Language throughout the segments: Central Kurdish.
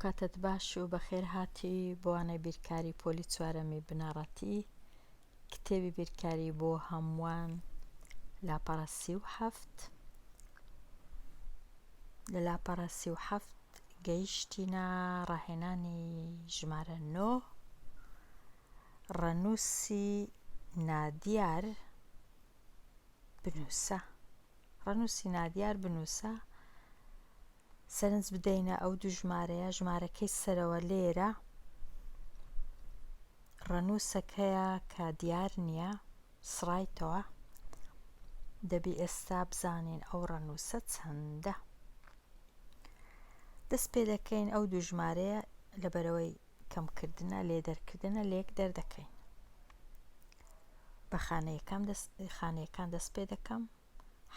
کاتت باش و بەخێر هاتی بۆ وانەی بیرکاری پۆلی چوارەمی بنەڕەتی کتێبی بیرکاری بۆ هەمووان لاپەڕە 37 لە لاپەڕە 37 گەیشتینە ڕاهێنانی ژمارە 9 ڕەنووسی نادیار بنووسە سەرنج بدەینە ئەو دوو ژمارەیە ژمارەکەی سەرەوە لێرە ڕەنووسەکەیە کە دیار نییە سڕایتەوە دەبی ئێستا بزانین ئەو ڕەنووسە چەندە دەست پێ دەکەین ئەو دوو ژمارەیە لەبەرەوەی کەمکردنە لێدەرکردنە لە یەک دەردەکەین بە خانەیەکان دەست پێ دەکەم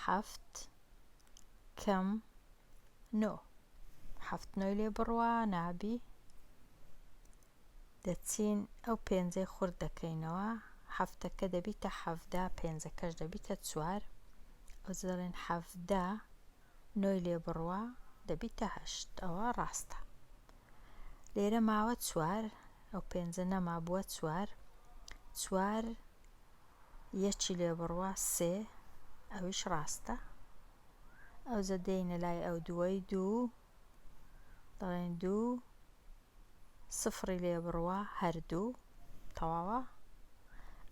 7 کەم 9 7 9 لێ بڕوە نابی دەچین ئەو پێنجەی خورد دەکەینەوە هەفتەکە دەبیتە 17 پێنجەکەش دەبیتە 4 ئەو دەڵێن 17 9 لێ بڕوە دەبیتە 8 ئەوە ڕاستە لێرە ماوە 4 ئەو پێنجە نەما بووە 4 یەکی لێ بڕوە 3 ئەویش ڕاستە ئەو زەدەینە لای ئەو دووەی 2 دەڵێن 2 سفری لێ بڕوە هەردوو تەواوە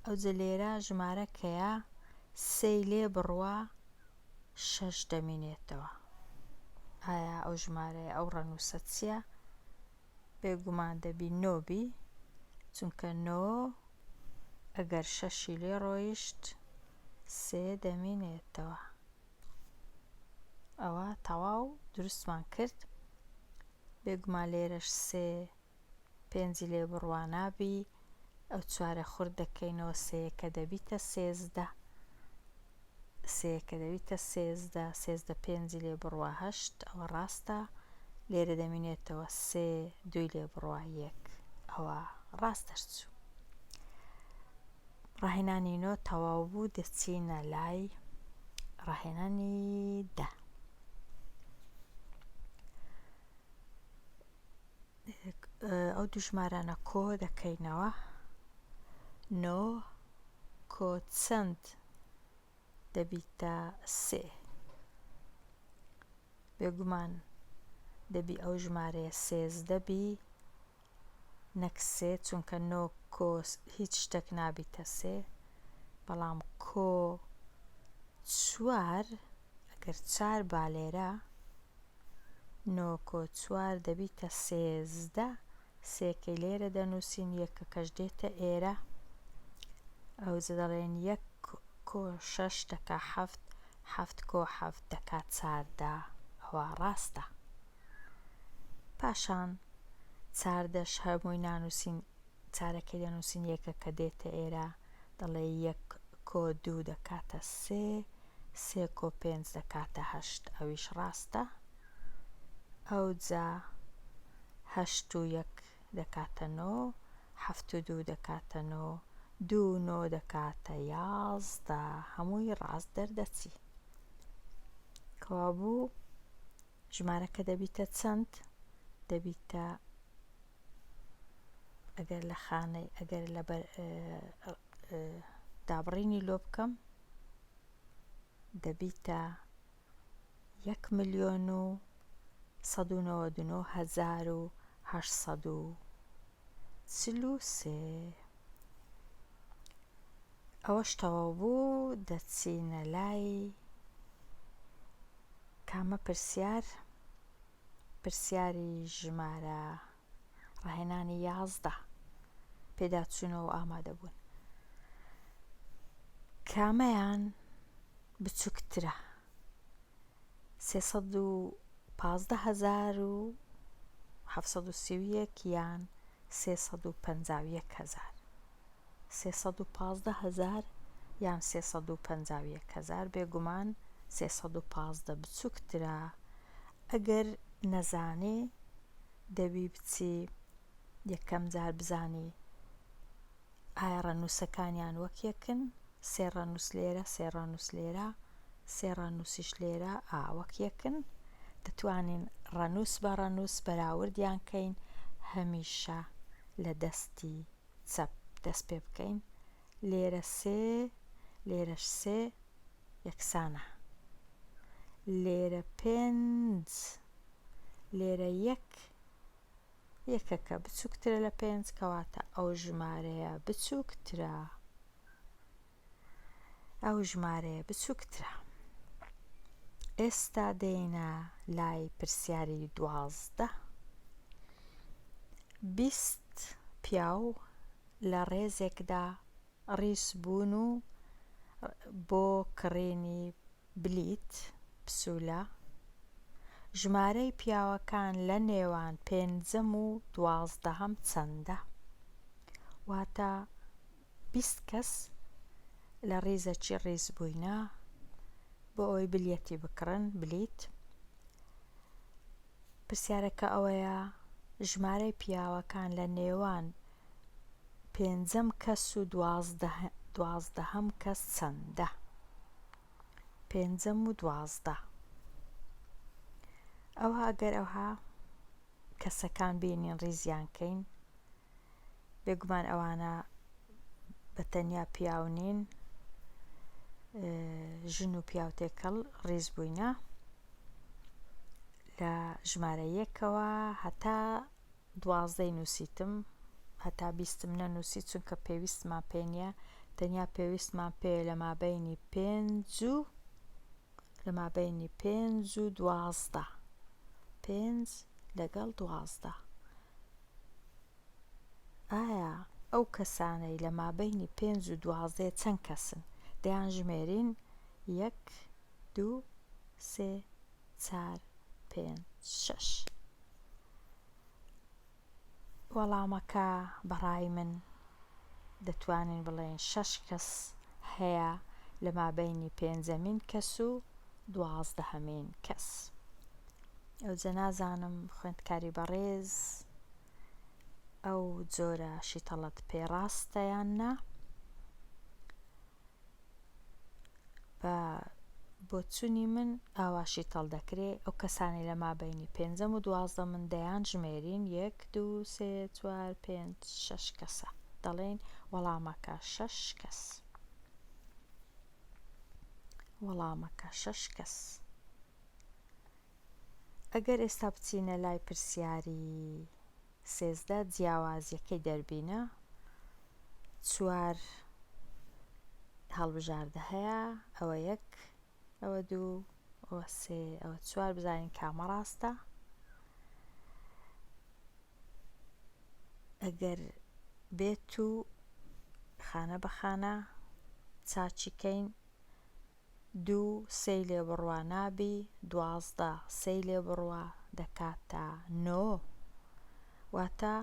ئەو جە لێرە ژمارەکەیە 3 لێ بڕوە 6 دەمێنێتەوە ئایا ئەو ژمارەیە ئەو ڕەنووسە چییە؟ بێگومان دەبی 9 بی چونکە 9 ئەگەر 6 لێ ڕۆیشت 3 دەمێنێتەوە ئەوە تەواو دروستمان کرد بێگومان لێرەش 3 5 لێ بڕوا نابی ئەو 4 خورد دەکەینەوە 3 کە دەبیتە 13 13 5 لێ بڕوا 8 ئەوە ڕاستە لێرە دەمێنێتەوە 3 2 لێ بڕوا 1 ئەوە ڕاستەش چوو ڕاهێنانی 9 تەواو بوو دەچینە لای ڕاهێنانی 10 ئەو دوو ژمارانە کۆ دەکەینەوە 9 کۆ چەند دەبیتە 3 بێگومان دەبی ئەو ژمارەیە 13 بی نەک 3 چونکە 9 کۆ هیچ شتێک نابیتە 3 بەڵام کۆ 4 ئەگەر 4 با لێرە 9 کۆ 4 دەبیتە 13 سێکەی لێرە دەنووسین یەکەکەش دێتە ئێرە ئەو جە دەڵێن 1 کۆ 6 دەکا 7 کۆ 7 دەکا 14 ئەوە ڕاستە پاشان 14ش هەمووی نانووسین چارەکەی دەنووسین یەکەکە دێتە ئێرە دەڵێ 1 کۆ 2 دەکاتە 3 کۆ 5 دەکاتە 8 ئەویش ڕاستە ئەو جا 8 و 1 دەکاتە 9 7 و 2 دەکاتە 9 2 و 9 دەکاتە 11 هەمووی ڕاست دەردەچی کەوابوو ژمارەکە دەبیتە چەند دەبیتە ئەگەر لە خانەی ئەگەر لە دابڕینی لۆ بکەم دەبیتە 1,099,843 ئەوەش تەواو بوو دەچینە لای کامە پرسیاری ژمارە ڕاهێنانی 11 پێداچوونەوە و ئامادەبوون کامەیان بچووکترە 315,731 یان 351,000 315,000 یان 351,000 بێگومان 315 بچووکترە ئەگەر نەزانێ دەبی بچی یەکەم جار بزانی ئایا ڕەنووسەکانیان وەک یەکن 3 ڕەنووس لێرە 3 ڕەنووس لێرە 3 ڕەنووسیش لێرە وەک یەکن دەتوانین ڕەنووس بە ڕەنووس بەراوردیان کەین هەمیشە لە دەستی چەپ دەست پێ بکەین. لێرە 3 لێرەش 3 یەکسانە، لێرە 5 لێرە 1 یەکەکە بچووکترە لە 5 کەواتە ئەو ژمارەیە بچووکترە، ئەو ژمارەیە بچووکترە. ئێستا دێینە لای پرسیاری 12. 20 پیاو لە ڕێزێکدا ڕیس بوون و بۆ کڕینی بلیت پسوولە. ژمارەی پیاوەکان لە نێوان 5 و 12 چەندە؟ واتە 20 کەس لە ڕیزەکی ڕیز بووینە بۆ ئەوەی بلیەتی بکڕن بلیت. پرسیارەکە ئەوەیە ژمارەی پیاوەکان لە نێوان 5 کەس و 12 کەس چەندە؟ 5 و 12. ئەوە ئەگەر ئەوها کەسەکان بینین ڕیزیان کەین، بێگومان ئەوانە بەتەنیا پیاو نین، ژن و پیاو تێکەڵ ڕیز بووینە. لە ژمارە 1ەوە هەتا 12 نووسیتم، هەتا 20م نەنووسی چونکە پێویستمان پێ نییە، تەنیا پێویستمان پێ لە مابەینی 5 و 12 5 لەگەڵ 12. ئایا ئەو کەسانەی لە مابەینی 5 و 12 چەند کەسن؟ دەیان ژمێرین 1 2 3 4 5 6. وەڵامەکە بەڕای من دەتوانین بڵێن 6 کەس هەیە لە مابەینی 5مین کەس و 12مین کەس. ئەوجە نازانم خوێندکاری بەڕێز ئەو جۆرە شیتەڵەت پێڕاستە یان نا. بە بۆچوونی من ئاوا شیتەڵ دەکرێت ئەو کەسانی لە مابەینی 5 و 12 من دەیان ژمێرین 1 2 3 4 5 6 کەسە، دەڵێن وەڵامەکە 6 کەس. وەڵامەکە 6 کەس. ئەگەر ئێستا بچینە لای پرسیاری 13 جیاوازیەکەی دەربینە، 4 هەڵبژاردە هەیە، ئەوە 1 ئەوە 2 ئەوە 3 ئەوە 4 بزانین کامە ڕاستە. ئەگەر بێت و خانە بەخانە چاچیکەین، 2 3 لێ بڕوا نابی، 12 3 لێ بڕوا دەکاتە 9. واتە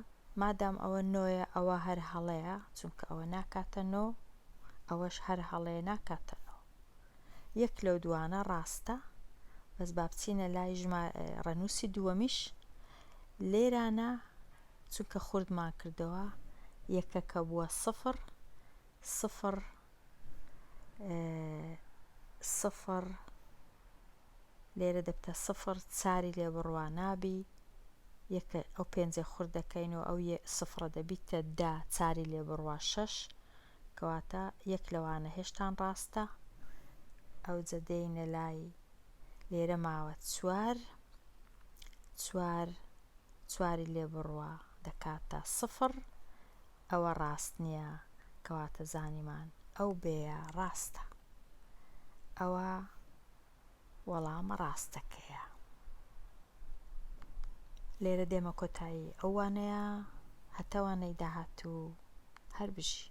مادام ئەوە 9ە ئەوە هەر هەڵەیە، چونکە ئەوە ناکاتە 9 ئەوەش هەر هەڵەیە ناکاتە 9. یەک لەو دوانە ڕاستە. بەس با بچینە لای ڕەنووسی دووەمیش. لێرانە چونکە خوردمان کردەوە یەکەکە بووە 0 0 0 لێرە دەبتە 0 4 لێ بڕوا نابی، یەکە ئەو 5 خورد دەکەین و ئەو 0 دەبیتە 10 4 لێ بڕوا 6 کەواتە یەک لەوانە هێشتان ڕاستە. ئەو جەدەینە لای لێرە ماوە 4 4 لێ بڕوا دەکاتە 0 ئەوە ڕاست نییە کەواتە زانیمان ئەو بێیە ڕاستە. ئەوە وەڵامە ڕاستەکەیە. لێرە دێمە کۆتایی ئەوانەیە هەتاوانەی داهاتوو هەر بژی.